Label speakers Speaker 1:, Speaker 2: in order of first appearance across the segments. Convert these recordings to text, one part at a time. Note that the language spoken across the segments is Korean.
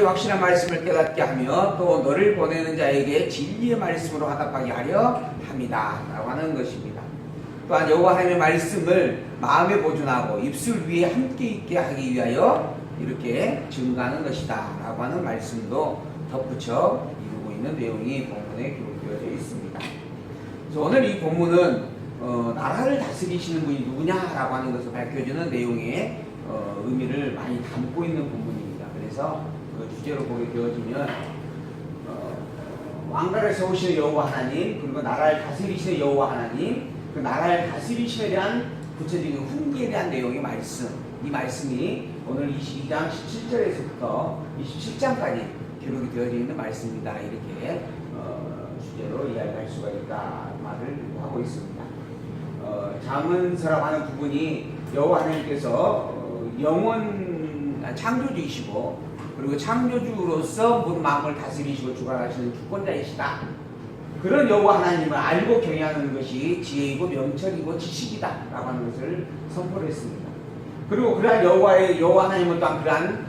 Speaker 1: 확실한 말씀을 깨닫게 하며 또 너를 보내는 자에게 진리의 말씀으로 화답하게 하려 함이다 라고 하는 것입니다. 또한 여호와 하나님의 말씀을 마음에 보존하고 입술 위에 함께 있게 하기 위하여 이렇게 증가하는 것이다 라고 하는 말씀도 덧붙여 이루고 있는 내용이 본문에 기록되어져 있습니다. 그래서 오늘 이 본문은 나라를 다스리시는 분이 누구냐라고 하는 것을 밝혀주는 내용의 의미를 많이 담고 있는 본문입니다. 그래서 그 주제로 보게 되어지면 왕가를 세우시는 여호와 하나님, 그리고 나라를 다스리시는 여호와 하나님, 그 나라를 다스리심에 대한 구체적인 훈계에 대한 내용의 말씀, 이 말씀이 오늘 22장 17절에서부터 27장까지 기록이 되어져 있는 말씀입니다. 이렇게 주제로 이야기할 수가 있다 말을 하고 있습니다. 잠언서라고 하는 부분이 여호와 하나님께서 창조주이시고 그리고 창조주로서 모든 마음을 다스리시고 주관하시는 주권자이시다. 그런 여호와 하나님을 알고 경외하는 것이 지혜이고 명철이고 지식이다 라고 하는 것을 선포를 했습니다. 그리고 그러한 여호와 하나님은 또한 그러한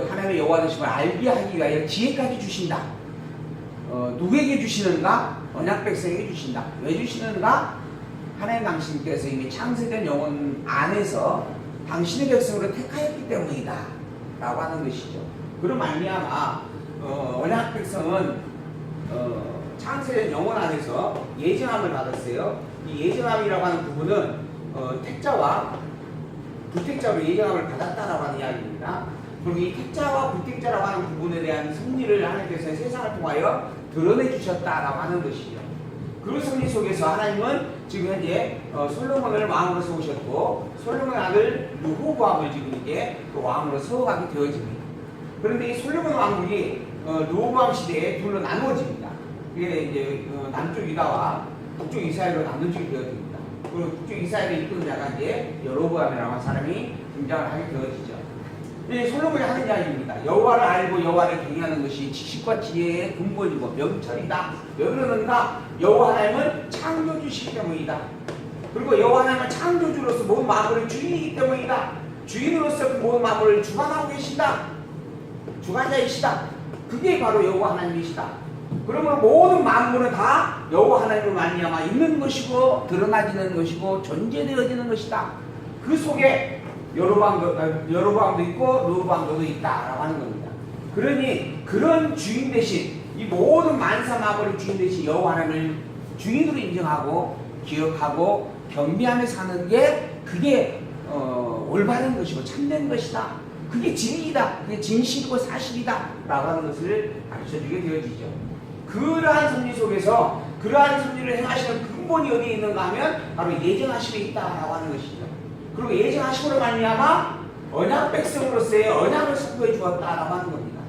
Speaker 1: 하나님의 여호와 되심을 알게 하기 위하여 지혜까지 주신다. 누구에게 주시는가? 언약 백성에게 주신다. 왜 주시는가? 하나님 당신께서 이미 창세된 영혼 안에서 당신의 백성으로 택하였기 때문이다 라고 하는 것이죠. 그런 말미암아 언약 백성은 창세된 영혼 안에서 예정함을 받았어요. 이 예정함이라고 하는 부분은 택자와 불택자로 예정함을 받았다라고 하는 이야기입니다. 그리고 이 택자와 불택자라고 하는 부분에 대한 승리를 하나님께서 세상을 통하여 드러내 주셨다라고 하는 것이죠. 그 승리 속에서 하나님은 지금 현재 솔로몬을 왕으로 세우셨고 솔로몬의 아들 르호보암을 지금 이제 그 왕으로 세워가게 되어집니다. 그런데 이 솔로몬 왕국이 르호보암 시대에 둘로 나누어집니다. 이게 이제 남쪽 유다와 북쪽 이스라엘로 나누어지게 되어집니다. 그리고 북쪽 이스라엘을 이끄는 자가 이제 여로보암이라고 하는 사람이 등장을 하게 되어지죠. 이 솔로몬이 하는 이야기입니다. 여호와를 알고 여호와를 경외하는 것이 지식과 지혜의 근본이고 명철이다. 왜 그러는가? 여호와 하나님은 창조주시기 때문이다. 그리고 여호와 하나님은 창조주로서 모든 만물의 주인이기 때문이다. 주인으로서 그 모든 만물을 주관하고 계신다. 주관자이시다. 그게 바로 여호와 하나님이시다. 그러므로 모든 만물은 다 여호와 하나님을 말미암아 있는 것이고 드러나지는 것이고 존재되어지는 것이다. 그 속에 여로보암도 있고 르호보암도 있다라고 하는 겁니다. 그러니 그런 주인 대신 이 모든 만사 만물의 주인 대신 여호와 하나님을 주인으로 인정하고 기억하고 경배하며 사는 게 그게 올바른 것이고 참된 것이다. 그게 진리이다. 그게 진실이고 사실이다 라고 하는 것을 가르쳐주게 되어지죠. 그러한 섭리 속에서 그러한 섭리를 행하시는 근본이 어디에 있는가 하면 바로 예정하심에 있다라고 하는 것이죠. 그리고 예정하심으로 말미암아 언약 백성으로서의 언약을 선포해 주었다라고 하는 겁니다.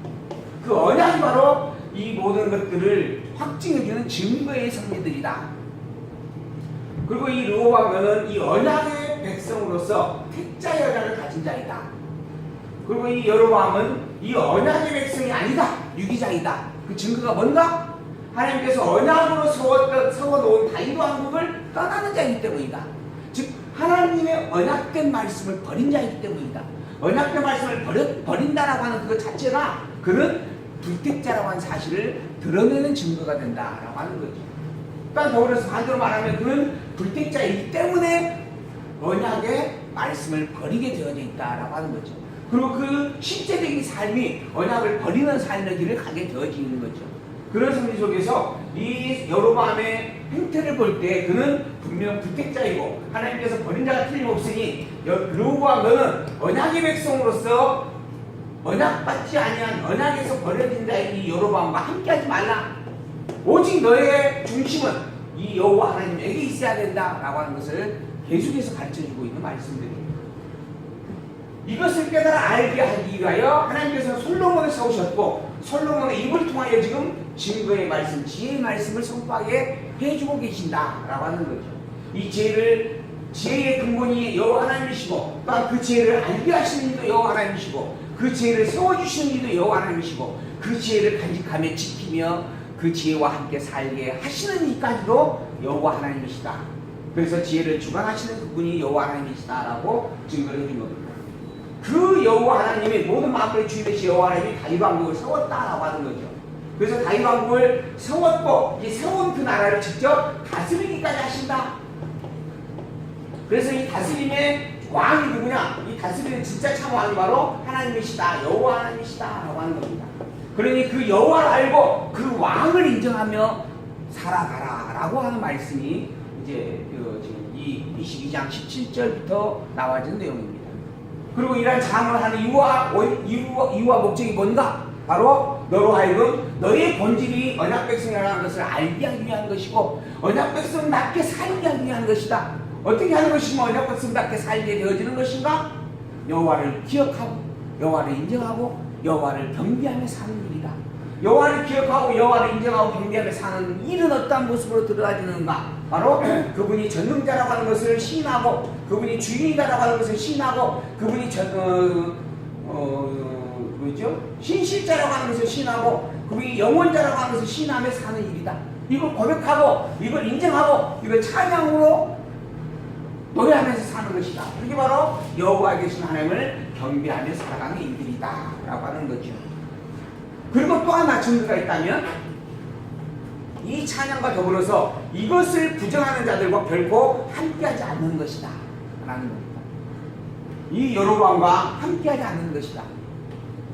Speaker 1: 그 언약이 바로 이 모든 것들을 확증해주는 증거의 섭리들이다. 그리고 이 르호보암은 이 언약의 백성으로서 택자의 언약을 가진 자이다. 그리고 이 여로보암은 이 언약의 백성이 아니다. 유기자이다. 그 증거가 뭔가? 하나님께서 언약으로 세워놓은 다윗 왕국을 떠나는 자이기 때문이다. 즉 하나님의 언약된 말씀을 버린 자이기 때문이다. 언약된 말씀을 버린다라고 하는 그것 자체가 그는 불택자라고 하는 사실을 드러내는 증거가 된다라고 하는 거죠. 또한 더불어서 반대로 말하면 그는 불택자이기 때문에 언약의 말씀을 버리게 되어져 있다라고 하는 거죠. 그리고 그 실제적인 삶이 언약을 버리는 삶의 길을 가게 되어지는 거죠. 그런 섭리 속에서 이 여로보암의 행태를 볼 때 그는 분명 불택자이고 하나님께서 버린 자가 틀림없으니 르호보암 너는 언약의 백성으로서 언약받지 아니한 언약에서 버려진 자인 이 여로보암과 함께하지 말라. 오직 너의 중심은 이 여호와 하나님에게 있어야 된다라고 하는 것을 계속해서 가르쳐주고 있는 말씀들입니다. 이것을 깨달아 알게 하기 위하여 하나님께서 솔로몬을 세우셨고 솔로몬의 입을 통하여 지금 증거의 말씀, 지혜의 말씀을 선포하게 해주고 계신다라고 하는 거죠. 이 지혜의 근본이 여호와 하나님이시고 또한 그 지혜를 알게 하시는 이도 여호와 하나님이시고 그 지혜를 세워주시는 이도 여호와 하나님이시고 그 지혜를 간직하며 지키며 그 지혜와 함께 살게 하시는 이까지도 여호와 하나님이시다. 그래서 지혜를 주관하시는 그분이 여호와 하나님이시다라고 증거를 해준 겁니다. 그 여호와 하나님이 모든 만물의 주이되신 여호와 하나님이 다윗왕국을 세웠다라고 하는 거죠. 그래서 다윗왕국을 세웠고 이 세운 그 나라를 직접 다스리기까지 하신다. 그래서 이 다스림의 왕이 누구냐? 이 다스리는 진짜 참 왕이 바로 하나님이시다. 여호와 하나님이시다라고 하는 겁니다. 그러니 그 여호와를 알고 그 왕을 인정하며 살아가라라고 하는 말씀이 이제 지금 이 22장 17절부터 나와진 내용입니다. 그리고 이러한 장을 하는 이유와 목적이 뭔가? 바로 너로 하여금 너의 본질이 언약 백성이라는 것을 알게 하기 위한 것이고 언약 백성답게 살게 하기 위한 것이다. 어떻게 하는 것이면 언약 백성답게 살게 되어지는 것인가? 여호와를 기억하고 여호와를 인정하고 여호와를 경배하며 사는 일이다. 여호와를 기억하고 여호와를 인정하고 경배하며 사는 일은 어떤 모습으로 드러나지는가? 바로 그분이 전능자라고 하는 것을 시인하고 그분이 주인이다라고 하는 것을 시인하고 그분이 뭐죠? 신실자라고 하는 것을 시인하고 그분이 영원자라고 하는 것을 시인하며 사는 일이다. 이걸 고백하고 이걸 인정하고 이걸 찬양으로 노래하면서 사는 것이다. 그게 바로 여호와 되신 하나님을 경배하며 살아가는 일들이다 라고 하는 거죠. 그리고 또 하나 증거가 있다면 이 찬양과 더불어서 이것을 부정하는 자들과 결코 함께하지 않는 것이다 라는 겁니다. 이 여로보암과 함께하지 않는 것이다.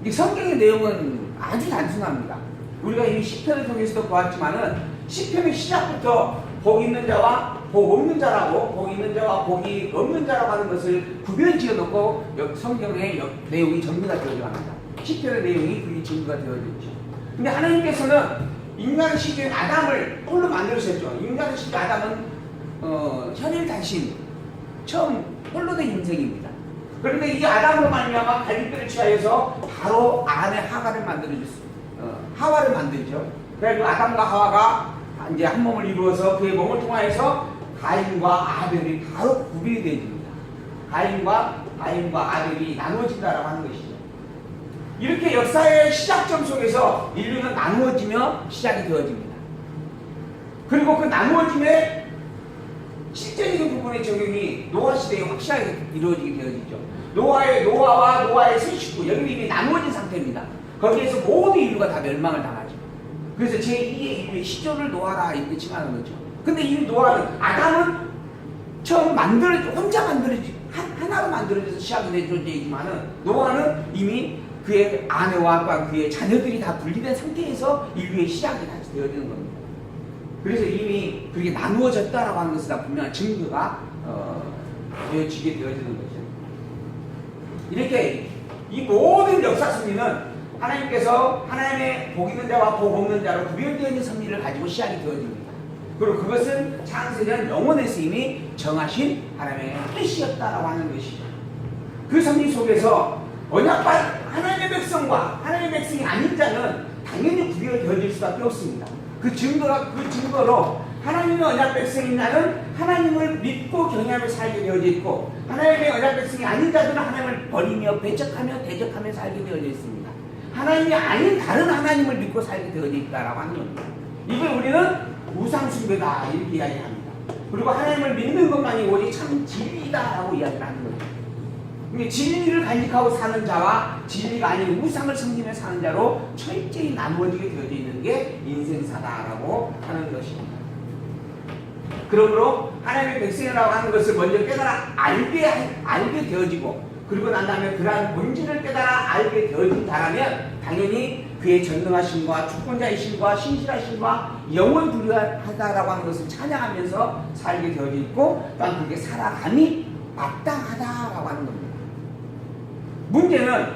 Speaker 1: 이 성경의 내용은 아주 단순합니다. 우리가 이미 시편을 통해서도 보았지만은 시편의 시작부터 복 있는 자와 복 없는 자라고 복 있는 자와 복이 없는 자라고 하는 것을 구별 지어놓고 성경의 내용이 정리가 되어져 합니다. 시편의 내용이 그게 증거가 되어졌죠. 근데 하나님께서는 인간의 시대인 아담을 홀로 만들으셨죠. 인간의 시대 아담은 혈일단신 처음 홀로 된 인생입니다. 그런데 이 아담으로 말미암아 갈빗뼈를 취하여서 바로 아내 하와를 하와를 만들죠. 그래서 아담과 하와가 이제 한 몸을 이루어서 그의 몸을 통하여서 가인과 아벨이 바로 구별이 되어집니다. 가인과 아벨이 나누어진다라고 하는 것이죠. 이렇게 역사의 시작점 속에서 인류는 나누어지며 시작이 되어집니다. 그리고 그 나누어짐의 실제적인 부분의 적용이 노아 시대에 확실하게 이루어지게 되어지죠. 노아와 노아의 세 식구, 여기는 이미 나누어진 상태입니다. 거기에서 모든 인류가 다 멸망을 당하죠. 그래서 제2의 인류의 시조를 노아라 이렇게 칭하는 거죠. 근데 이 노아는, 아담은 처음 혼자 하나로 만들어져서 시작이 된 존재이지만은 노아는 이미 그의 아내와 그의 자녀들이 다 분리된 상태에서 인류의 시작이 다시 되어지는 겁니다. 그래서 이미 그렇게 나누어졌다라고 하는 것은 다 분명한 증거가 되어지게 되어지는 거죠. 이렇게 이 모든 역사 승리는 하나님께서 하나님의 복 있는 자와 복 없는 자로 구별되어 있는 섭리를 가지고 시작이 되어집니다. 그리고 그것은 창세전 영원에서 이미 정하신 하나님의 뜻이었다라고 하는 것이죠. 그 섭리 속에서 언약과 하나님의 백성과 하나님의 백성이 아닌 자는 당연히 구별되어질 수밖에 없습니다. 그 증거로 하나님의 언약 백성인 자는 하나님을 믿고 경외하며 살게 되어져 있고 하나님의 언약 백성이 아닌 자들은 하나님을 버리며 배척하며 대적하며 살게 되어져 있습니다. 하나님이 아닌 다른 하나님을 믿고 살게 되어져 있다라고 하는 겁니다. 이걸 우리는 우상숭배다 이렇게 이야기합니다. 그리고 하나님을 믿는 것만이 오직 참 진리다라고 이야기를 하는 거죠. 진리를 간직하고 사는 자와 진리가 아닌 우상을 섬기며 사는 자로 철저히 나누어지게 되어져 있는 게 인생사다라고 하는 것입니다. 그러므로 하나님의 백성이라고 하는 것을 먼저 깨달아 알게 되어지고 그리고 난 다음에 그러한 본질을 깨달아 알게 되어진 자라면 당연히 그의 전능하심과 주권자이심과 신실하심과 영원불변하다라고 하는 것을 찬양하면서 살게 되어져 있고 또한 그게 살아감이 마땅하다라고 하는 겁니다. 문제는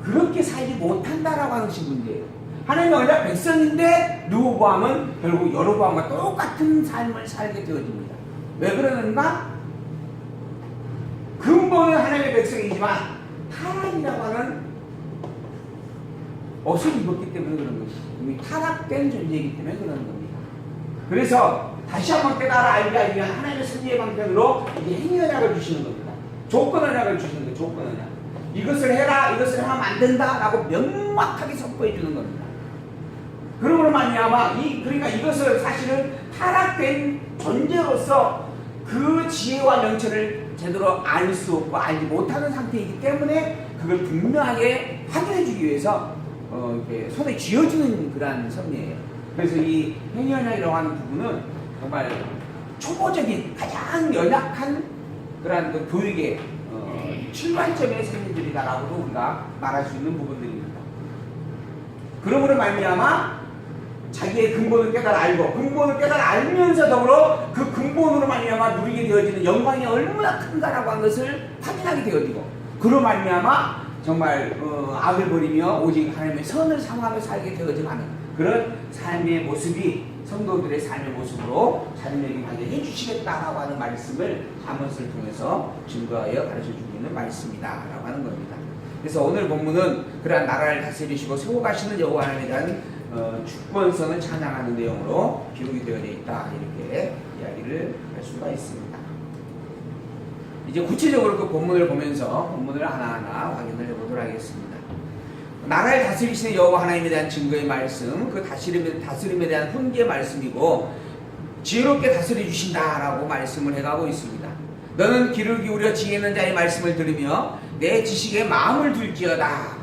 Speaker 1: 그렇게 살지 못한다라고 하는 것이 문제예요. 하나님의 언약 백성인데 르호보암은 결국 여로보암과 똑같은 삶을 살게 되어집니다. 왜 그러는가? 근본은 하나님의 백성이지만 타락이라고 하는 옷을 입었기 때문에 그런 것이죠. 이미 타락된 존재이기 때문에 그런 겁니다. 그래서 다시 한번 깨달아 알게 하기 위한 하나님의 섭리의 방편으로 이제 행위 언약을 주시는 겁니다. 조건 언약을 주시는 거예요. 조건 언약. 이것을 해라, 이것을 하면 안 된다라고 명확하게 선포해 주는 겁니다. 그러므로 말미암아 그러니까 이것을 사실은 타락된 존재로서 그 지혜와 명철을 제대로 알 수 없고 알지 못하는 상태이기 때문에 그걸 분명하게 확인해 주기 위해서 이렇게 손에 쥐어주는 그러한 섭리예요. 그래서 이 행위언약이라고 하는 부분은 정말 초보적인 가장 연약한 그러한 그 교육의 출발점의 생리들이다라고도 우리가 말할 수 있는 부분들입니다. 그러므로 말미암아 자기의 근본을 깨달아 알고 근본을 깨달아 알면서 더불어 그 근본으로 말미암아 누리게 되어지는 영광이 얼마나 큰가라고 하는 것을 확인하게 되어지고 그로 말미암아 정말 악을 버리며 오직 하나님의 선을 상하며 살게 되어지는 그런 삶의 모습이 성도들의 삶의 모습으로 자녀에게 발견해 주시겠다라고 하는 말씀을 잠언서를 통해서 증거하여 가르쳐주고 있는 말씀이다라고 하는 겁니다. 그래서 오늘 본문은 그러한 나라를 다스리시고 세워가시는 여호와 하나님에 대한 주권성을 찬양하는 내용으로 기록이 되어 있다 이렇게 이야기를 할 수가 있습니다. 이제 구체적으로 그 본문을 보면서 본문을 하나하나 확인을 해보도록 하겠습니다. 나라를 다스리시는 여호와 하나님에 대한 증거의 말씀, 그 다스림에 대한 훈계의 말씀이고 지혜롭게 다스려 주신다라고 말씀을 해가고 있습니다. 너는 귀를 기울여 지혜 있는 자의 말씀을 들으며 내 지식에 마음을 둘지어다.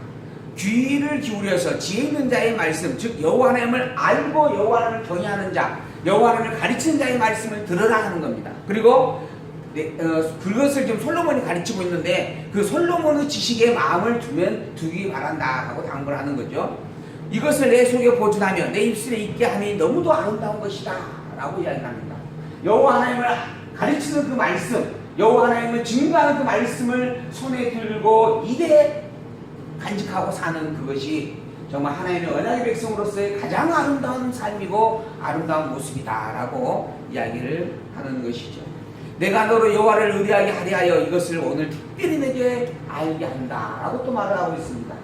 Speaker 1: 귀를 기울여서 지혜 있는 자의 말씀, 즉 여호와 하나님을 알고 여호와 하나님을 경외하는 자, 여호와 하나님을 가르치는 자의 말씀을 들으라 하는 겁니다. 그리고 그것을 지금 솔로몬이 가르치고 있는데 그 솔로몬의 지식에 마음을 두기 바란다 하고 당부를 하는 거죠. 이것을 내 속에 보존하며 내 입술에 있게 하니 너무도 아름다운 것이다 라고 이야기합니다. 여호와 하나님을 가르치는 그 말씀, 여호와 하나님을 증거하는 그 말씀을 손에 들고 입에 간직하고 사는 그것이 정말 하나님의 언약의 백성으로서의 가장 아름다운 삶이고 아름다운 모습이다 라고 이야기를 하는 것이죠. 내가 너로 여호와를 의뢰하게 하려 하여 이것을 오늘 특별히 내게 알게 한다 라고 또 말을 하고 있습니다.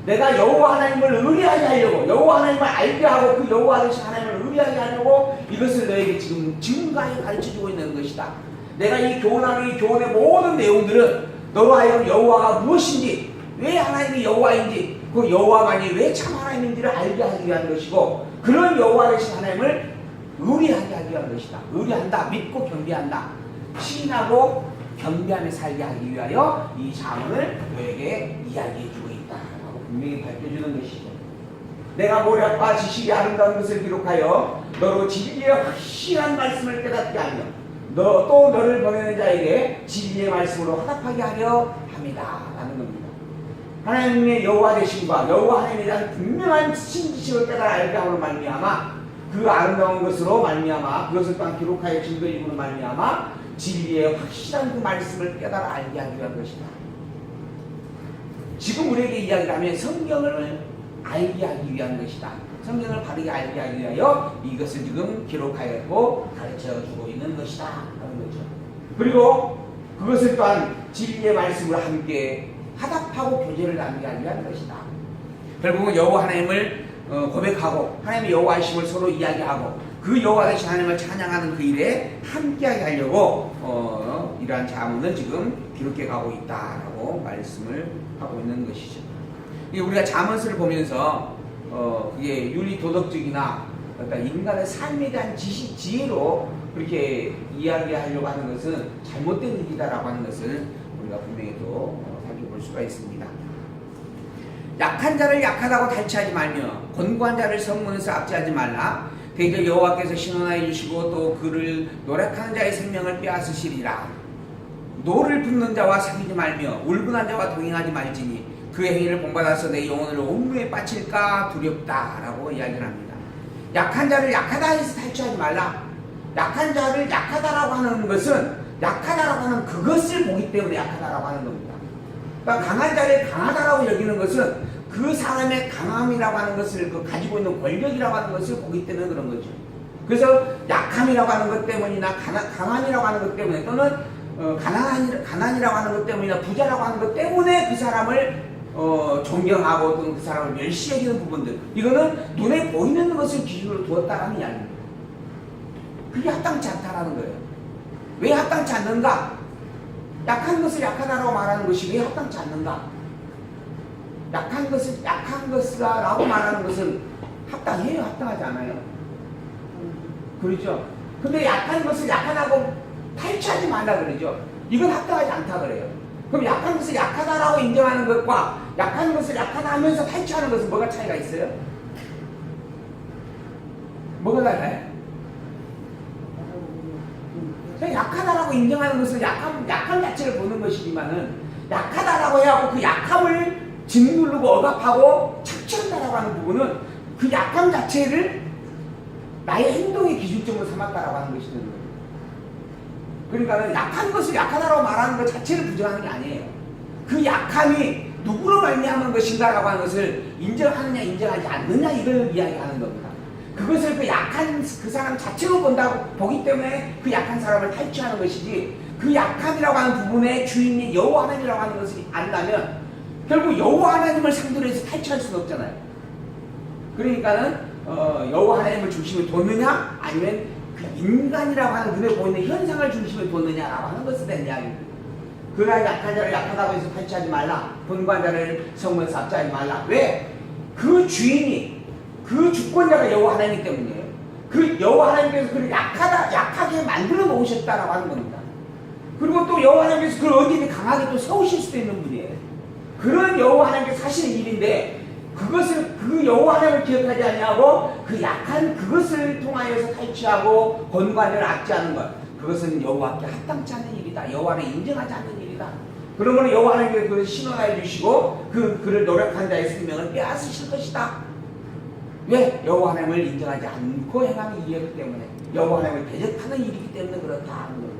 Speaker 1: 내가 여호와 하나님을 의뢰하게 하려고 여호와 하나님을 알게 하고 그 여호와 되신 하나님을 의뢰하게 하려고 이것을 너에게 지금 증거하여 가르쳐주고 있는 것이다. 내가 이 교훈하는 이 교훈의 모든 내용들은 너로 하여금 여호와가 무엇인지 왜 하나님이 여호와인지 그 여호와만이 왜 참 하나님인지를 알게 하기 위한 것이고 그런 여호와 되신 하나님을 의뢰하게 하기 위한 것이다. 의뢰한다. 믿고 경배한다. 신하고 경배하며 살게 하기 위하여 이 잠언을 너에게 이야기해주고 있다라고 분명히 밝혀주는 것이죠. 내가 모략과 지식이 아름다운 것을 기록하여 너로 진리의 확실한 말씀을 깨닫게 하며 또 너를 보내는 자에게 진리의 말씀으로 화답하게 하려 합니다 라는 겁니다. 하나님의 여호와 되심과 여호와 하나님에 대한 분명한 신지식을 깨달아 알게 함으로 말미암아 그 아름다운 것으로 말미암아 그것을 또한 기록하여 증거해주므로 말미암아 진리의 확실한 그 말씀을 깨달아 알게 하기 위한 것이다. 지금 우리에게 이야기를 하면 성경을 알게 하기 위한 것이다. 성경을 바르게 알게 하기 위하여 이것을 지금 기록하였고 가르쳐주고 있는 것이다 하는 거죠. 그리고 그것을 또한 진리의 말씀을 함께 화답하고 교제를 나누게 하기 위한 것이다. 결국은 여호와 하나님을 고백하고 하나님의 여호와이심을 서로 이야기하고 그 여호와 되신 하나님을 찬양하는 그 일에 함께하게 하려고 이러한 자문을 지금 기록해 가고 있다라고 말씀을 하고 있는 것이죠. 우리가 자문서를 보면서 그게 윤리 도덕적이나 그러니까 인간의 삶에 대한 지혜로 그렇게 이야기하려고 하는 것은 잘못된 일이다라고 하는 것을 우리가 분명히 또 살펴볼 수가 있습니다. 약한 자를 약하다고 탈취하지 말며 권고한 자를 성문에서 압제하지 말라. 대저 여호와께서 신원하여 주시고 또 그를 노력하는 자의 생명을 빼앗으시리라. 노를 붓는 자와 사귀지 말며 울분한 자와 동행하지 말지니 그 행위를 본받아서 내 영혼을 온무에 빠칠까 두렵다라고 이야기를 합니다. 약한 자를 약하다 해서 탈취하지 말라. 약한 자를 약하다라고 하는 것은 약하다라고 하는 그것을 보기 때문에 약하다라고 하는 겁니다. 그러니까 강한 자를 강하다라고 여기는 것은 그 사람의 강함이라고 하는 것을 가지고 있는 권력이라고 하는 것을 보기 때문에 그런 거죠. 그래서 약함이라고 하는 것 때문이나 강함이라고 하는 것 때문에 또는 가난이라고 하는 것 때문이나 부자라고 하는 것 때문에 그 사람을 존경하고 또는 그 사람을 멸시해주는 부분들 이거는 눈에 보이는 것을 기준으로 두었다라는 이야기입니다. 그게 합당치 않다라는 거예요. 왜 합당치 않는가? 약한 것을 약하다라고 말하는 것이 왜 합당치 않는가? 약한 것을 약한 것이라고 말하는 것은 합당해요? 합당하지 않아요? 그렇죠? 근데 약한 것을 약하다고 탈취하지 말라 그러죠? 이건 합당하지 않다 그래요. 그럼 약한 것을 약하다라고 인정하는 것과 약한 것을 약하다 하면서 탈취하는 것은 뭐가 차이가 있어요? 뭐가 달라요? 약하다라고 인정하는 것은 약함 자체를 보는 것이지만은 약하다라고 해갖고 그 약함을 짓누르고 억압하고 착취한다라고 하는 부분은 그 약함 자체를 나의 행동의 기준점으로 삼았다라고 하는 것이 되는 거예요. 그러니까 약한 것을 약하다라고 말하는 것 자체를 부정하는 게 아니에요. 그 약함이 누구로 말미암은 것인가라고 하는 것을 인정하느냐 인정하지 않느냐 이걸 이야기하는 겁니다. 그것을 그 약한 그 사람 자체로 본다고 보기 때문에 그 약한 사람을 탈취하는 것이지, 그 약함이라고 하는 부분의 주인이 여호와 하나님이라고 하는 것을 안다면 결국 여호와 하나님을 상대로 해서 탈취할 수는 없잖아요. 그러니까는 여호와 하나님을 중심에 뒀느냐 아니면 그 인간이라고 하는 눈에 보이는 현상을 중심에 뒀느냐라고 하는 것에 대한 이야기입니다. 그러나 약한 자를 약하다고 해서 탈취하지 말라. 본관 자를 성문에서 압제하지 말라. 왜? 그 주인이 그 주권자가 여호와 하나님 때문이에요. 그 여호와 하나님께서 그를 약하게 만들어 놓으셨다라고 하는 겁니다. 그리고 또 여호와 하나님께서 그를 언제든지 강하게 또 세우실 수도 있는 분이에요. 그런 여호와 하나님께서 하시는 일인데 그것을 그 여호와 하나님을 기억하지 아니하고 그 약한 그것을 통하여서 탈취하고 권관을 압제하는 것, 그것은 여호와께 합당치 않는 일이다. 여호와를 인정하지 않는 일이다. 그러므로 여호와 하나님께서 그를 신원하여 주시고 그를 노력한 자의 생명을 빼앗으실 것이다. 왜? 여호와 하나님을 인정하지 않고 행하는 일이기 때문에, 여호와 하나님을 대적하는 일이기 때문에 그렇다 하는 거예요.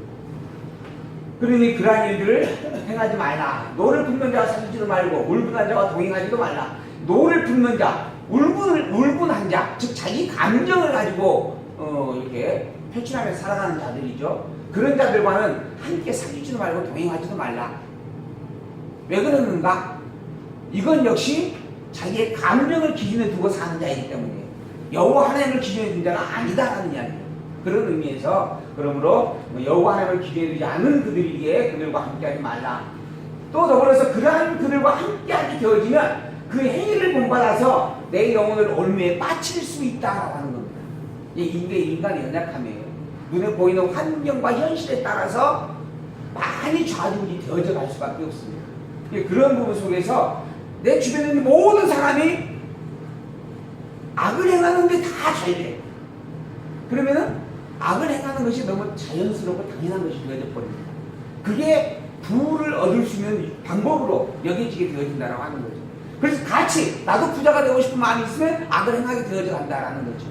Speaker 1: 그러니 그러한 일들을 행하지 말라. 노를 품는 자와 사귀지도 말고 울분한 자와 동행하지도 말라. 노를 품는 자, 울분한 자, 즉 자기 감정을 가지고 이렇게 표출하면서 살아가는 자들이죠. 그런 자들과는 함께 사귀지도 말고 동행하지도 말라. 왜 그러는가? 이건 역시 자기의 감정을 기준에 두고 사는 자이기 때문에 여호와 하나님을 기준에 둔 자는 아니다라는 이야기예요. 그런 의미에서 그러므로 여호와 하나님을 기준에 두지 않은 그들에게 그들과 함께하지 말라. 또 더불어서 그러한 그들과 함께하게 되어지면 그 행위를 본받아서 내 영혼을 올무에 빠칠 수 있다라고 하는 겁니다. 이게 인간의 연약함이에요. 눈에 보이는 환경과 현실에 따라서 많이 좌지우지 되어져 갈 수밖에 없습니다. 그런 부분 속에서 내 주변에 있는 모든 사람이 악을 행하는데 다 잘 돼. 그러면은 악을 행하는 것이 너무 자연스럽고 당연한 것이 되어져 버립니다. 그게 부를 얻을 수 있는 방법으로 여겨지게 되어진다라고 하는 거죠. 그래서 같이 나도 부자가 되고 싶은 마음이 있으면 악을 행하게 되어져 간다라는 거죠.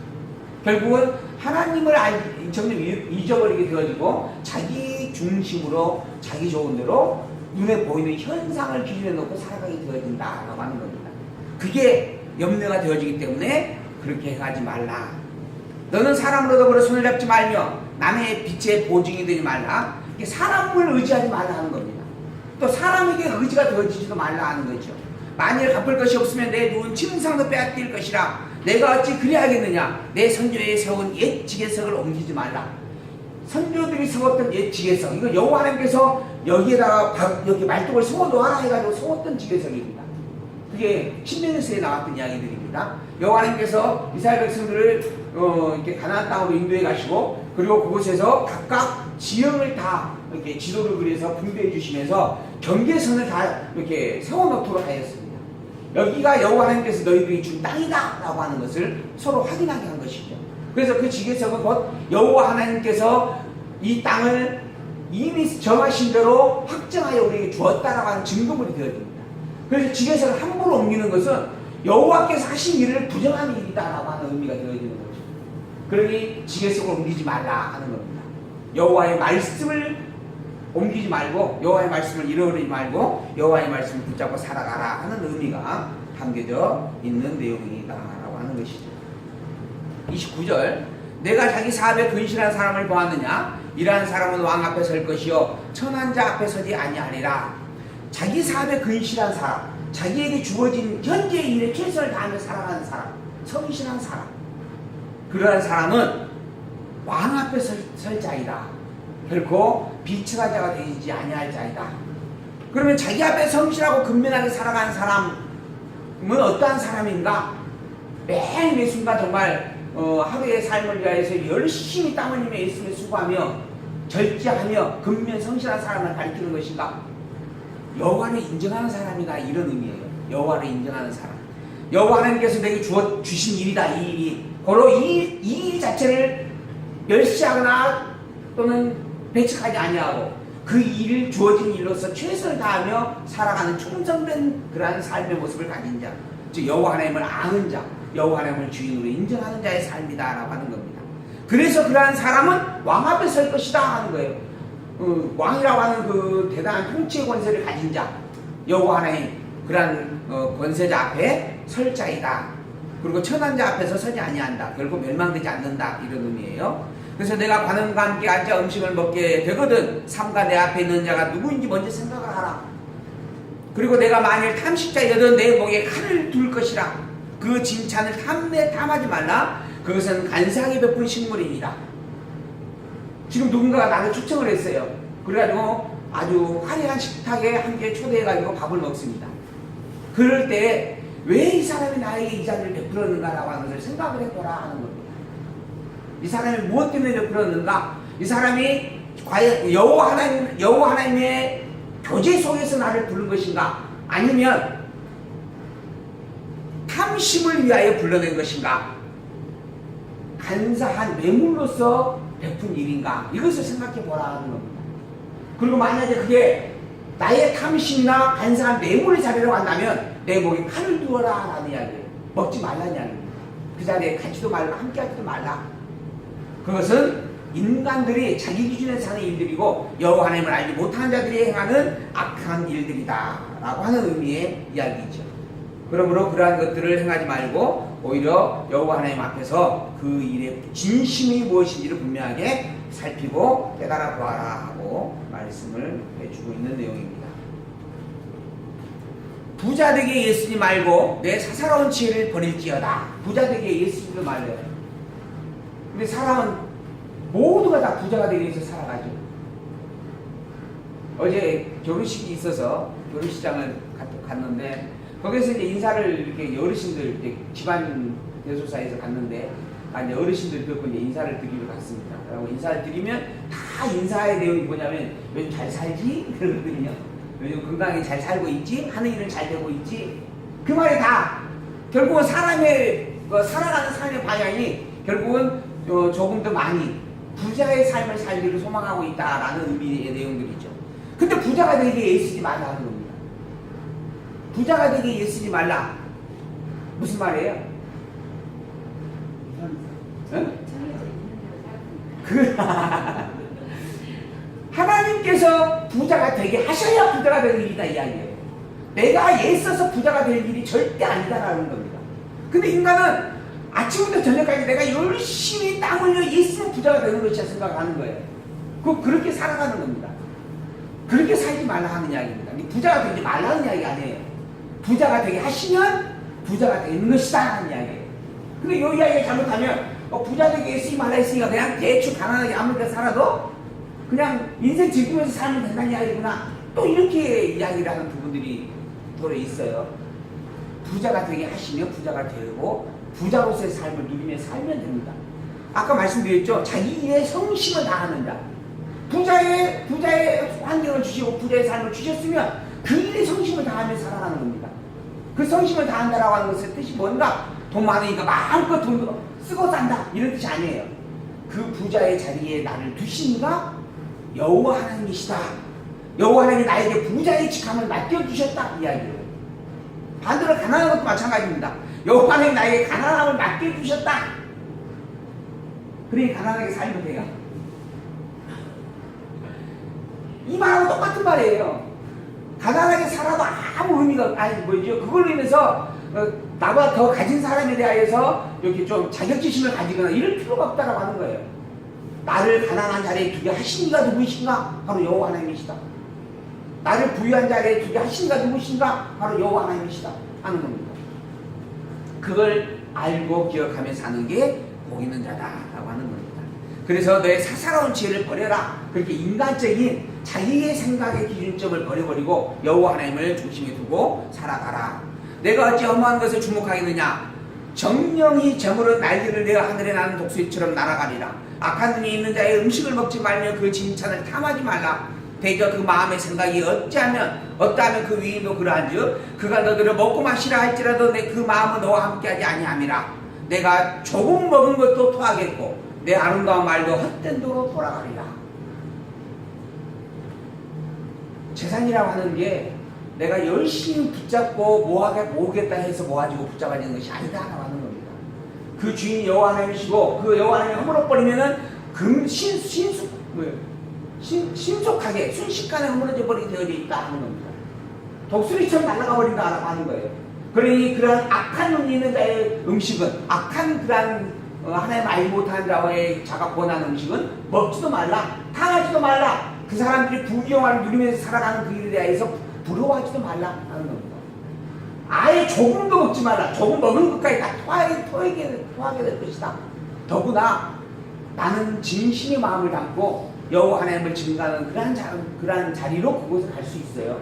Speaker 1: 결국은 하나님을 점점 잊어버리게 되어지고 자기 중심으로 자기 좋은 대로 눈에 보이는 현상을 기준에 놓고 살아가게 되어진다라고 하는 겁니다. 그게 염려가 되어지기 때문에 그렇게 행하지 말라. 너는 사람으로 더불어 손을 잡지 말며 남의 빛에 보증이 되지 말라. 사람을 의지하지 말라 하는 겁니다. 또 사람에게 의지가 되어지지도 말라 하는 거죠. 만일 갚을 것이 없으면 내 누운 침상도 빼앗길 것이라. 내가 어찌 그리하겠느냐. 내 선조에 세운 옛 지계석을 옮기지 말라. 선조들이 세웠던 옛 지계석, 이거 여호와 하나님께서 여기에다가 이렇게 말뚝을 세워 놓아라 해가지고 세웠던 지계석입니다. 그게 신명기서에 나왔던 이야기들입니다. 여호와 하나님께서 이스라엘 백성들을 이렇게 가나안 땅으로 인도해 가시고, 그리고 그곳에서 각각 지형을 다 이렇게 지도를 그려서 분배해 주시면서 경계선을 다 이렇게 세워 놓도록 하였습니다. 여기가 여호와 하나님께서 너희들이 준 땅이다라고 하는 것을 서로 확인하게 한 것이죠. 그래서 그 지계석은 곧 여호와 하나님께서 이 땅을 이미 정하신 대로 확정하여 우리에게 주었다라고 하는 증거물이 되어집니다. 그래서 지계석을 함부로 옮기는 것은 여호와께서 하신 일을 부정하는 일이다라고 하는 의미가 되어지는 거죠. 그러니 지계석을 옮기지 말라 하는 겁니다. 여호와의 말씀을 옮기지 말고, 여호와의 말씀을 잃어버리지 말고 여호와의 말씀을 붙잡고 살아가라 하는 의미가 담겨져 있는 내용이다라고 하는 것이죠. 29절, 내가 자기 사업에 근실한 사람을 보았느냐? 이러한 사람은 왕 앞에 설 것이요 천한 자 앞에 서지 아니하리라. 자기 사업에 근실한 사람, 자기에게 주어진 현재의 일에 최선을 다하며 살아가는 사람, 성실한 사람, 그러한 사람은 왕 앞에 설 자이다. 결코 비천한 자가 되지 아니할 자이다. 그러면 자기 앞에 성실하고 근면하게 살아가는 사람은 어떠한 사람인가? 매일 순간 정말 하루의 삶을 위하여서 열심히 땀 흘리며 예수님을 수고하며 절제하며 근면 성실한 사람을 가리키는 것인가? 여호와를 인정하는 사람이다, 이런 의미예요. 여호와를 인정하는 사람. 여호와 하나님께서 내게 주신 일이다, 이 일이. 바로 이 일 자체를 멸시하거나 또는 배척하지 아니하고 그 일을 주어진 일로서 최선을 다하며 살아가는 충성된 그러한 삶의 모습을 가진 자, 즉 여호와 하나님을 아는 자, 여호와 하나님을 주인으로 인정하는 자의 삶이다라고 하는 겁니다. 그래서 그러한 사람은 왕 앞에 설 것이다 하는 거예요. 왕이라고 하는 그 대단한 통치의 권세를 가진 자, 여호와 하나님 그러한 권세자 앞에 설 자이다. 그리고 천한 자 앞에서 서지 아니한다. 결국 멸망되지 않는다, 이런 의미예요. 그래서 내가 관원과 함께 앉아 음식을 먹게 되거든 삼가 내 앞에 있는 자가 누구인지 먼저 생각을 하라. 그리고 내가 만일 탐식자이거든 내 목에 칼을 둘 것이라. 그 진찬을 탐하지 말라. 그것은 간사하게 베푼 식물입니다. 지금 누군가가 나를 초청을 했어요. 그래가지고 아주 화려한 식탁에 함께 초대해가지고 밥을 먹습니다. 그럴 때 왜 이 사람이 나에게 이 자리를 베풀었는가라고 하는 것을 생각을 해보라 하는 겁니다. 이 사람이 무엇 때문에 베풀었는가? 이 사람이 과연 여호와 하나님의 교제 속에서 나를 부른 것인가? 아니면 탐심을 위하여 불러낸 것인가? 간사한 뇌물로서 베푼 일인가? 이것을 생각해 보라 하는 겁니다. 그리고 만약에 그게 나의 탐심이나 간사한 뇌물의 자리로 간다면 내 목에 칼을 두어라 라는 이야기예요. 먹지 말라는 이야기입니다. 그 자리에 가지도 말라, 함께 하지도 말라. 그것은 인간들이 자기 기준에서 하는 일들이고 여호와 하나님을 알지 못하는 자들이 행하는 악한 일들이다 라고 하는 의미의 이야기이죠. 그러므로 그러한 것들을 행하지 말고 오히려 여호와 하나님 앞에서 그 일의 진심이 무엇인지를 분명하게 살피고 깨달아 보아라 하고 말씀을 해주고 있는 내용입니다. 부자 되게 애쓰지 말고 내 사사로운 지혜를 버릴지어다. 부자 되게 애쓰지 말래요. 근데 사람은 모두가 다 부자가 되기 위해서 살아가죠. 어제 결혼식이 있어서 결혼식장을 갔는데 거기서 이제 인사를 이렇게 어르신들 이렇게 집안 대소사에서 갔는데 이제 어르신들 듣고 이제 인사를 드리러 갔습니다. 그리고 인사를 드리면 다 인사의 내용이 뭐냐면 요즘 잘 살지? 그러거든요. 요즘 건강하게 잘 살고 있지? 하는 일은 잘 되고 있지? 그 말이 다 결국은 사람의 살아가는 삶의 방향이 결국은 조금 더 많이 부자의 삶을 살기를 소망하고 있다라는 의미의 내용들이죠. 근데 부자가 되기 애쓰지 말라 하는 겁니다. 부자가 되기 애쓰지 말라. 무슨 말이에요? 응? 하나님께서 부자가 되게 하셔야 부자가 되는 일이다 이야기예요. 내가 애써서 부자가 될 일이 절대 아니다라는 겁니다. 근데 인간은 아침부터 저녁까지 내가 열심히 땀 흘려 애쓰면 부자가 되는 것이라 생각하는 거예요. 그렇게 살아가는 겁니다. 그렇게 살지 말라 하는 이야기입니다. 부자가 되지 말라는 이야기 아니에요. 부자가 되게 하시면 부자가 되는 것이다 하는 이야기예요. 근데 이 이야기를 잘못하면 부자 되게 애쓰지 말라 했으니까 그냥 대충 가난하게 아무렇게 살아도 그냥 인생 즐기면서 살면 된다는 이야기구나. 또 이렇게 이야기를 하는 부분들이 도로 있어요. 부자가 되게 하시면 부자가 되고 부자로서의 삶을 누리며 살면 됩니다. 아까 말씀드렸죠. 자기의 성심을 다하는 자. 부자의 환경을 주시고 부자의 삶을 주셨으면 그 일에 성심을 다하며 살아가는 겁니다. 그 성심을 다한다라고 하는 것의 뜻이 뭔가? 돈 많으니까 마음껏 돈 쓰고 산다 이런 뜻이 아니에요. 그 부자의 자리에 나를 두시니까 여호와 하나님이시다. 여호와 하나님이 나에게 부자의 직함을 맡겨주셨다 이야기예요. 반대로 가난한 것도 마찬가지입니다. 여호와 하나님이 나에게 가난함을 맡겨주셨다. 그러니 가난하게 살면 돼요. 이 말하고 똑같은 말이에요. 가난하게 살아도 아무 의미가 뭐죠? 그걸로 인해서 나보다 더 가진 사람에 대하여서 이렇게 좀 자격지심을 가지거나 이럴 필요가 없다라고 하는 거예요. 나를 가난한 자리에 두게 하신 이가 누구이신가? 바로 여호와 하나님이시다. 나를 부유한 자리에 두게 하신 이가 누구이신가? 바로 여호와 하나님이시다 하는 겁니다. 그걸 알고 기억하며 사는 게 복 있는 자다라고 하는 겁니다. 그래서 너의 사사로운 지혜를 버려라. 그렇게 인간적인 자기의 생각의 기준점을 버려버리고 여호와 하나님을 중심에 두고 살아가라. 내가 어찌 허무한 것을 주목하겠느냐? 정령이 저물어 날개를 내어 하늘에 나는 독수리처럼 날아가리라. 악한 눈이 있는 자의 음식을 먹지 말며 그 진찬을 탐하지 말라. 대저 그 마음의 생각이 어떠하면 그 위인도 그러한즉 그가 너희를 먹고 마시라 할지라도 내 그 마음은 너와 함께하지 아니함이라. 내가 조금 먹은 것도 토하겠고 내 아름다운 말도 헛된 도로 돌아가리라. 재산이라고 하는 게 내가 열심히 붙잡고 모으겠다 해서 모아지고 붙잡아지는 것이 아니다라고 하는 겁니다. 그 주인이 여호와 하나님이시고 그 여호와 하나님이 허물어버리면은 신속하게 순식간에 허물어져 버리게 되어져 있다 하는 겁니다. 독수리처럼 날아가 버린다라고 하는 거예요. 그러니 그러한 악한 눈이 있는 자의 음식은 악한 그러한 하나님 알지 못하는 자가 권한 음식은 먹지도 말라, 탕하지도 말라. 그 사람들이 부귀영화를 누리면서 살아가는 그 일에 대해서 부러워하지도 말라 하는 겁니다. 아예 조금도 먹지 말라. 조금 먹은 것까지 다 토하게 될 것이다. 더구나 나는 진심의 마음을 담고 여호와 하나님을 증거하는 그러한 자리로 그곳에 갈 수 있어요.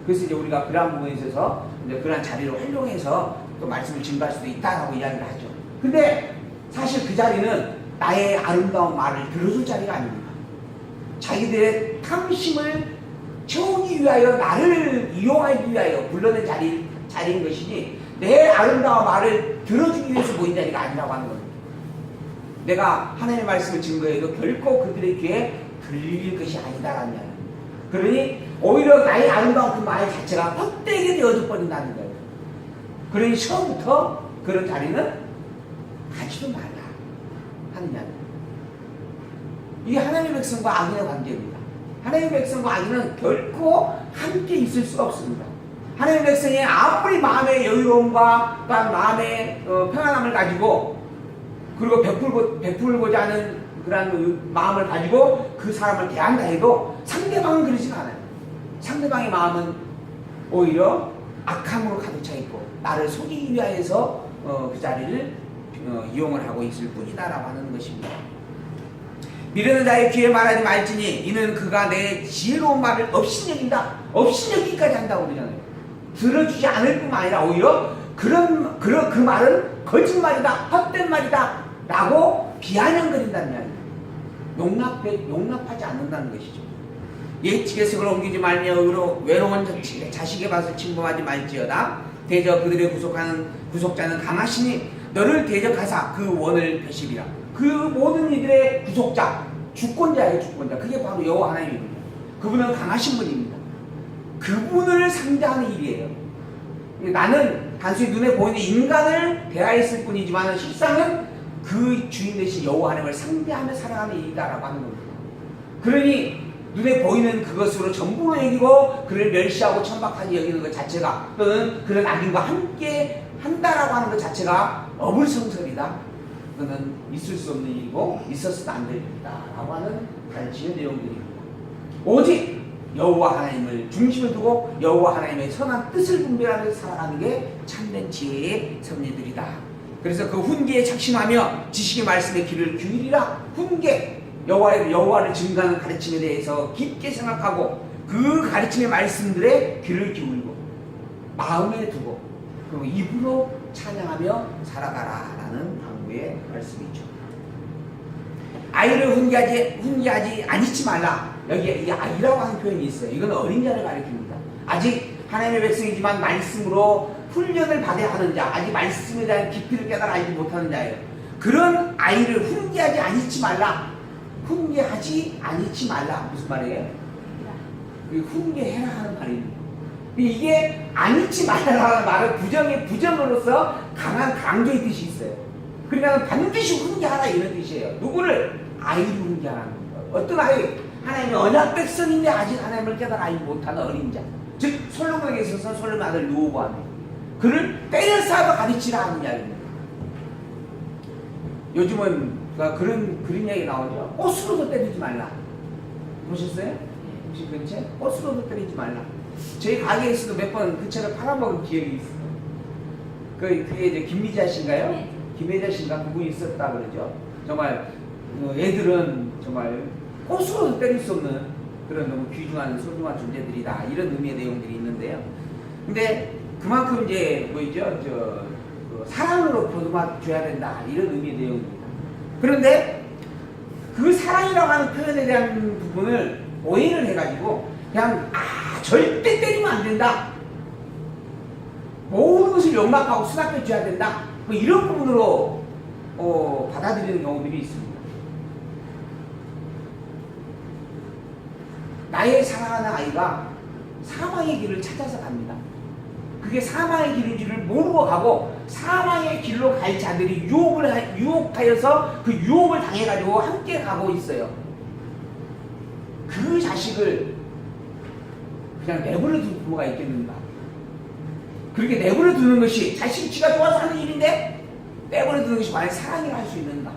Speaker 1: 그래서 이제 우리가 그러한 부분에 있어서 이제 그러한 자리를 활용해서 또 말씀을 증거할 수도 있다라고 이야기를 하죠. 근데 사실 그 자리는 나의 아름다운 말을 들어줄 자리가 아닙니다. 자기들의 탐심을 채우기 위하여 나를 이용하기 위하여 불러낸 자리인 것이지 내 아름다운 말을 들어주기 위해서 모인 자리가 아니라고 하는 겁니다. 내가 하나님의 말씀을 증거해도 결코 그들의 귀에 들릴 것이 아니다라는 이야기. 그러니 오히려 나의 아름다운 그 말 자체가 헛되게 되어져 버린다는 거예요. 그러니 처음부터 그런 자리는 가지도 말라 하는 이야기. 이게 하나님의 백성과 악인의 관계입니다. 하나님의 백성과 악인은 결코 함께 있을 수가 없습니다. 하나님의 백성이 아무리 마음의 여유로움과 마음의 평안함을 가지고 그리고 베풀고자 하는 그런 마음을 가지고 그 사람을 대한다 해도 상대방은 그러지가 않아요. 상대방의 마음은 오히려 악함으로 가득 차 있고 나를 속이기 위하여서 그 자리를 이용을 하고 있을 뿐이다라고 하는 것입니다. 미르는 자의 귀에 말하지 말지니 이는 그가 내 지혜로운 말을 업신여긴다. 업신여기기까지 한다고 그러잖아요. 들어주지 않을 뿐만 아니라 오히려 그 말은 거짓말이다, 헛된 말이다 라고 비아냥거린다는 이야기입니다. 용납하지 않는다는 것이죠. 옛 지계석을 옮기지 말며 외로운 자식의 밭을 침범하지 말지어다. 대저 그들의 구속자는 강하시니 너를 대적하사 그 원을 펴시리라. 그 모든 이들의 구속자, 주권자예요. 주권자. 그게 바로 여호와 하나님입니다. 그분은 강하신 분입니다. 그분을 상대하는 일이에요. 나는 단순히 눈에 보이는 인간을 대하였을 뿐이지만 실상은 그 주인 되신 여호와 하나님을 상대하며 살아가는 일이다라고 하는 겁니다. 그러니 눈에 보이는 그것으로 전부로 여기고 그를 멸시하고 천박하게 여기는 것 자체가 또는 그런 악인과 함께 한다라고 하는 것 자체가 어불성설이다. 그거는 있을 수 없는 일이고 있어서도 안 될 일이다라고 하는 가르치는 내용들입니다. 오직 여호와 하나님을 중심에 두고 여호와 하나님의 선한 뜻을 분별하면서 살아가는 게 참된 지혜의 섭리들이다. 그래서 그 훈계에 착신하며 지식의 말씀에 귀를 기울이라. 훈계, 여호와를 증거하는 가르침에 대해서 깊게 생각하고 그 가르침의 말씀들에 귀를 기울이고 마음에 두고 그리고 입으로 찬양하며 살아가라라는 당부의 말씀이죠. 아이를 훈계하지 아니지 말라. 여기에 이 아이라고 하는 표현이 있어요. 이건 어린 자를 가리킵니다. 아직 하나님의 백성이지만 말씀으로 훈련을 받아야 하는 자, 아직 말씀에 대한 깊이를 깨달아 알지 못하는 자예요. 그런 아이를 훈계하지 아니지 말라. 훈계하지 아니지 말라. 무슨 말이에요? 훈계해라 하는 말입니다. 이게 아니지 말라라는 말은 부정으로서 강한 강조의 뜻이 있어요. 그러니까 반드시 훈계하라 이런 뜻이에요. 누구를? 아이를 훈계하라는 겁니다. 어떤 아이? 하나님의 언약 백성인데 아직 하나님을 깨달아 알지 못하는 어린 자. 즉 솔로몬에게 있어서 솔로몬 아들 르호보암이 그를 때려싸도 가르치라 하는 이야기입니다. 요즘은 그런 이야기 나오죠. 꽃으로도 때리지 말라. 보셨어요? 혹시 그 책? 꽃으로도 때리지 말라. 저희 가게에서도 몇 번 그 책을 팔아먹은 기억이 있어요. 그게 이제 김미자 씨인가요? 네. 김미자 씨인가 그분이 있었다 그러죠. 정말 애들은 정말 꽃으로도 때릴 수 없는 그런 너무 귀중한 소중한 존재들이다. 이런 의미의 내용들이 있는데요. 근데 그만큼 이제 뭐죠? 그 사랑으로 보듬어 줘야 된다 이런 의미의 내용입니다. 그런데 그 사랑이라고 하는 표현에 대한 부분을 오해를 해가지고 그냥 절대 때리면 안 된다, 모든 것을 용납하고 수납해 줘야 된다, 뭐 이런 부분으로 받아들이는 경우들이 있습니다. 나의 사랑하는 아이가 사망의 길을 찾아서 갑니다. 그게 사망의 길인지를 모르고 가고 사망의 길로 갈 자들이 유혹하여서 그 유혹을 당해가지고 함께 가고 있어요. 그 자식을 그냥 내버려 두는 부모가 있겠는가? 그렇게 내버려 두는 것이 자식이 지가 좋아서 하는 일인데 내버려 두는 것이 만약 사랑이라 할 수 있는가?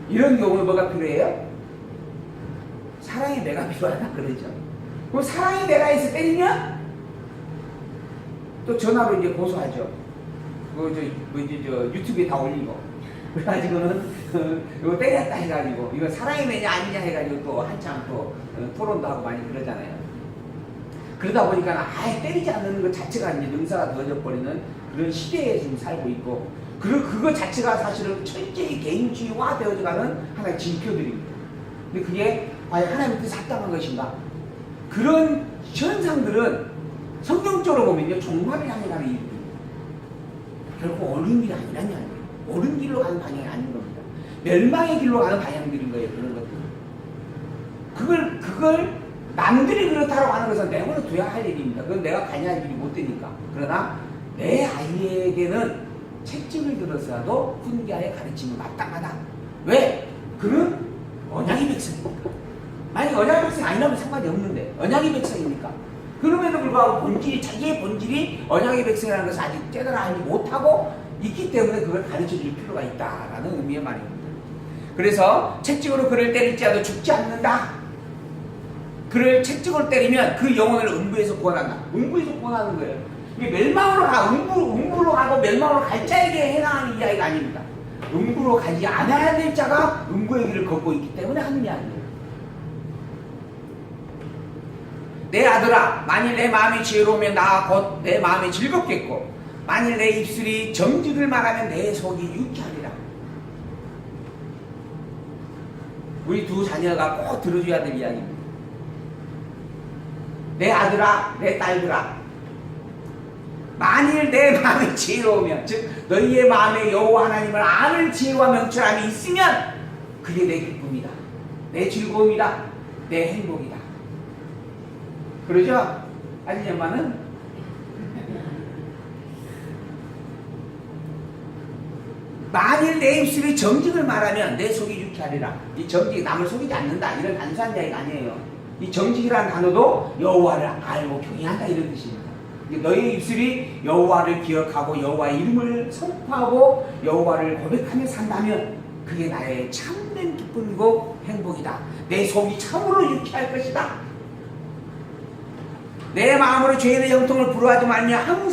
Speaker 1: 이런 경우는 뭐가 필요해요? 사랑의 매가 필요하다 그러죠. 그럼 사랑의 매가에서 때리면 또 전화로 이제 고소하죠. 유튜브에 다 올리고. 그래가지고는 이거 때렸다 해가지고 이거 사랑의 매냐 아니냐 해가지고 또 한참 또 토론도 하고 많이 그러잖아요. 그러다 보니까 아예 때리지 않는 것 자체가 이제 능사가 되어져 버리는 그런 시대에 지금 살고 있고, 그리고 그거 자체가 사실은 철저히 개인주의화 되어져가는 하나의 징표들입니다. 근데 그게 과연 하나님의 뜻에 합당한 것인가? 그런 현상들은 성경적으로 보면요, 종말을 향해 가는 일입니다. 결국 옳은 길이 아니라는 거예요. 옳은 길로 가는 방향이 아닌 겁니다. 멸망의 길로 가는 방향들인 거예요. 그런 것들. 그걸 남들이 그렇다고 하는 것은 내버려 둬야 할 일입니다. 그건 내가 관여할 일이 못 되니까. 그러나 내 아이에게는 책찍을 들어서라도 훈계하여 가르치면 마땅하다. 왜? 그는 언약의 백성이니까. 만약에 언약의 백성이 아니라면 상관이 없는데 언약의 백성이니까. 그럼에도 불구하고 자기의 본질이 언약의 백성이라는 것을 아직 깨달아 알지 못하고 있기 때문에 그걸 가르쳐줄 필요가 있다라는 의미의 말입니다. 그래서 채찍으로 그를 때릴지라도 죽지 않는다. 그를 채찍으로 때리면 그 영혼을 음부에서 구원한다. 음부에서 구원하는 거예요. 이게 멸망으로 음부로 가고 멸망으로 갈 자에게 해당하는 이야기가 아닙니다. 음부로 가지 않아야 될 자가 음부의 길을 걷고 있기 때문에 하는 이야기예요. 내 아들아, 만일 내 마음이 지혜로우면 나 곧 내 마음이 즐겁겠고 만일 내 입술이 정직을 말하면 내 속이 유쾌하리라. 우리 두 자녀가 꼭 들어줘야 될 이야기입니다. 내 아들아, 내 딸들아, 만일 내 마음이 지혜로우면, 즉 너희의 마음에 여호와 하나님을 아는 지혜와 명철함이 있으면 그게 내 기쁨이다, 내 즐거움이다, 내 행복이다. 그러죠? 아니 엄마는 만일 내 입술이 정직을 말하면 내 속이 유쾌하리라. 이 정직이 남을 속이지 않는다, 이런 단순한 이야기가 아니에요. 이 정직이라는 단어도 여호와를 알고 경외한다 이런 뜻입니다. 너의 입술이 여호와를 기억하고 여호와의 이름을 선포하고 여호와를 고백하며 산다면 그게 나의 참된 기쁨이고 행복이다. 내 속이 참으로 유쾌할 것이다. 내 마음으로 죄인의 형통을 부러워하지 말며 항상